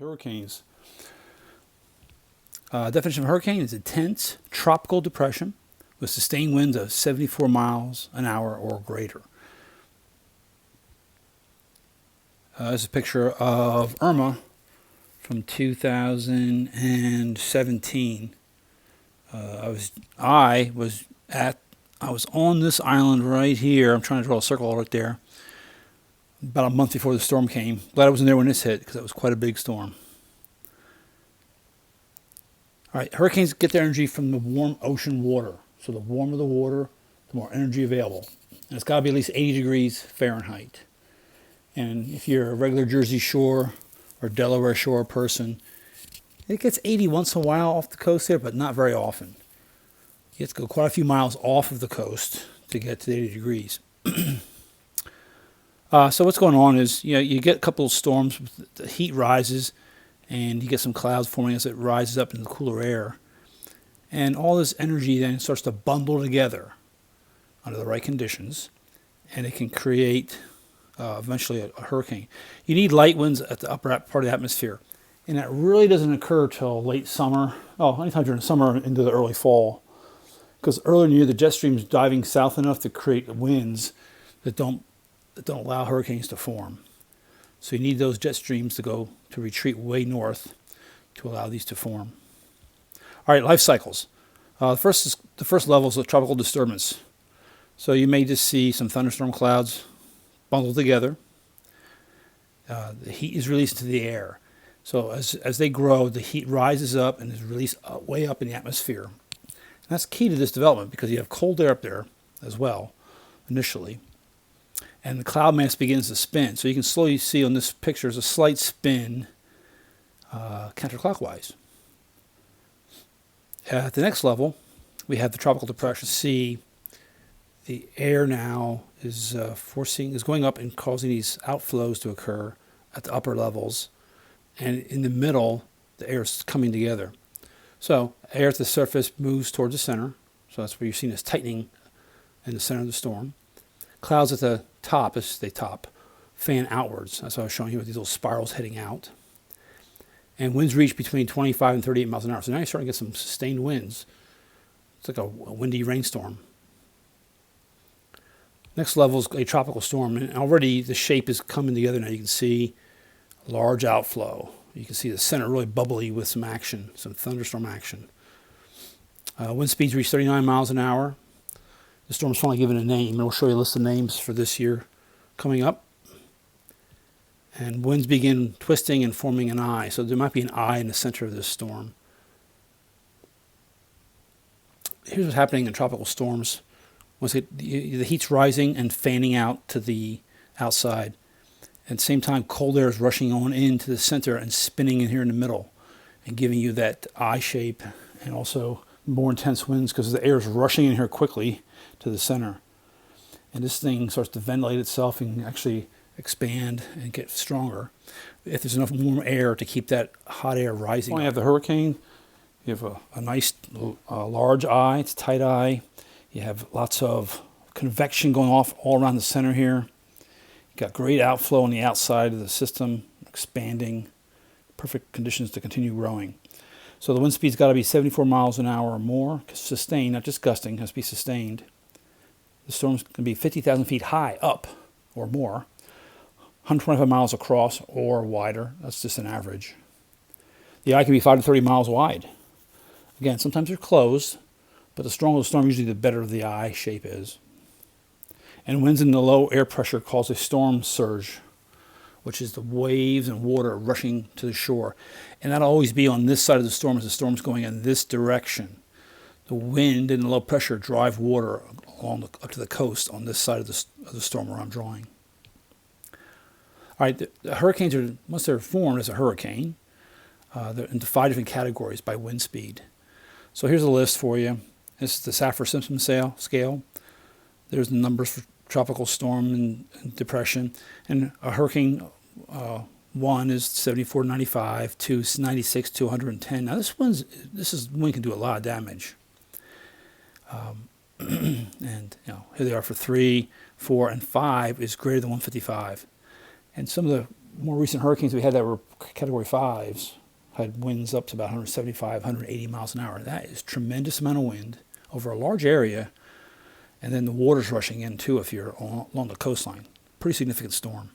Hurricanes. Definition of hurricane is intense tropical depression with sustained winds of 74 miles an hour or greater. This is a picture of Irma from 2017. I was on this island right here. I'm trying to draw a circle right there. About a month before the storm came. Glad I wasn't there when this hit because it was quite a big storm. All right, hurricanes get their energy from the warm ocean water. So the warmer the water, the more energy available. And it's got to be at least 80 degrees Fahrenheit. And if you're a regular Jersey Shore or Delaware Shore person, it gets 80 once in a while off the coast there, but not very often. You have to go quite a few miles off of the coast to get to 80 degrees. So what's going on is, you get a couple of storms, the heat rises, and you get some clouds forming as it rises up in the cooler air. And all this energy then starts to bundle together under the right conditions, and it can create eventually a hurricane. You need light winds at the upper part of the atmosphere, and that really doesn't occur till late summer. Anytime during the summer into the early fall, because earlier in the year the jet stream's diving south enough to create winds that don't allow hurricanes to form. So you need those jet streams to retreat way north to allow these to form. All right, life cycles. The first level is a tropical disturbance. So you may just see some thunderstorm clouds bundled together. The heat is released into the air. So as they grow, the heat rises up and is released way up in the atmosphere. And that's key to this development because you have cold air up there as well initially. And the cloud mass begins to spin. So you can slowly see on this picture there's a slight spin counterclockwise. At the next level, we have the tropical depression. See, the air now is going up and causing these outflows to occur at the upper levels. And in the middle, the air is coming together. So air at the surface moves towards the center. So that's where you're seeing this tightening in the center of the storm. Clouds at the top, as they fan outwards. That's what I was showing you with these little spirals heading out. And winds reach between 25 and 38 miles an hour. So now you're starting to get some sustained winds. It's like a windy rainstorm. Next level is a tropical storm. And already the shape is coming together now. You can see a large outflow. You can see the center really bubbly with some action, some thunderstorm action. Wind speeds reach 39 miles an hour. The storm's finally given a name, and we'll show you a list of names for this year coming up. And winds begin twisting and forming an eye. So there might be an eye in the center of this storm. Here's what's happening in tropical storms. Once the heat's rising and fanning out to the outside. At the same time, cold air is rushing on into the center and spinning in here in the middle and giving you that eye shape and also more intense winds because the air is rushing in here quickly to the center. And this thing starts to ventilate itself and actually expand and get stronger if there's enough warm air to keep that hot air rising. When you have the hurricane, you have a nice large eye, it's a tight eye. You have lots of convection going off all around the center here. You've got great outflow on the outside of the system, expanding, perfect conditions to continue growing. So the wind speed's got to be 74 miles an hour or more, sustained, not just gusting, has to be sustained. The storm's going to be 50,000 feet high up or more, 125 miles across or wider. That's just an average. The eye can be 5 to 30 miles wide. Again, sometimes they're closed, but the stronger the storm, usually the better the eye shape is. And winds in the low air pressure cause a storm surge, which is the waves and water rushing to the shore. And that'll always be on this side of the storm as the storm's going in this direction. The wind and the low pressure drive water up to the coast on this side of the storm where I'm drawing. All right, the hurricanes are, once they're formed as a hurricane, they're into 5 different categories by wind speed. So here's a list for you. This is the Saffir-Simpson scale. There's the numbers for tropical storm and depression. And a hurricane 1 is 74 to 95, 2 is 96 to 110. Now this one can do a lot of damage. And here they are for 3, 4, and 5 is greater than 155. And some of the more recent hurricanes we had that were Category 5s had winds up to about 175, 180 miles an hour. That is tremendous amount of wind over a large area, and then the water's rushing in too if you're along the coastline. Pretty significant storm.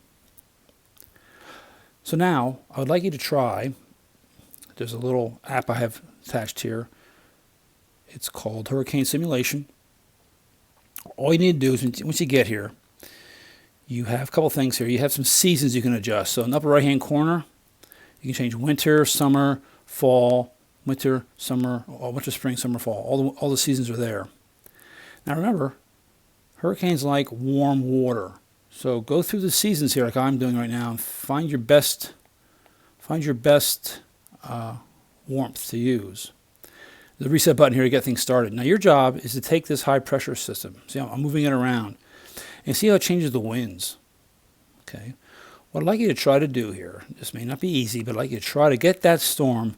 So now I would like you to try, there's a little app I have attached here. It's called Hurricane Simulation. All you need to do is once you get here, you have a couple things here. You have some seasons you can adjust. So in the upper right-hand corner, you can change winter, summer, fall, winter, summer, winter, spring, summer, fall. All the seasons are there. Now remember, hurricanes like warm water. So go through the seasons here like I'm doing right now and find your best warmth to use. The reset button here to get things started. Now your job is to take this high pressure system. See, I'm moving it around. And see how it changes the winds. Okay. What I'd like you to try to do here, this may not be easy, but I'd like you to try to get that storm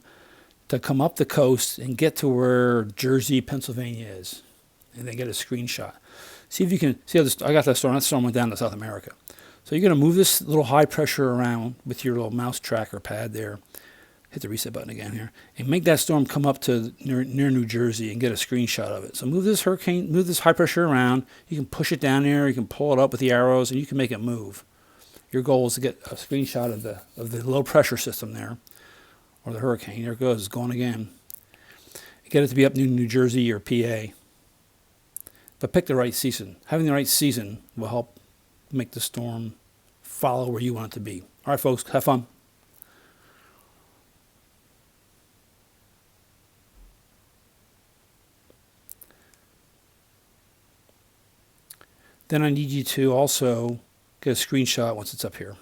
to come up the coast and get to where Jersey, Pennsylvania is. And then get a screenshot. See if you can, see how this, I got that storm went down to South America. So you're going to move this little high pressure around with your little mouse tracker pad there. Hit the reset button again here. And make that storm come up to near New Jersey and get a screenshot of it. So move this high pressure around. You can push it down there. You can pull it up with the arrows, and you can make it move. Your goal is to get a screenshot of the low pressure system there, or the hurricane. There it goes. It's going again. Get it to be up near New Jersey or PA. But pick the right season. Having the right season will help make the storm follow where you want it to be. All right, folks. Have fun. Then I need you to also get a screenshot once it's up here.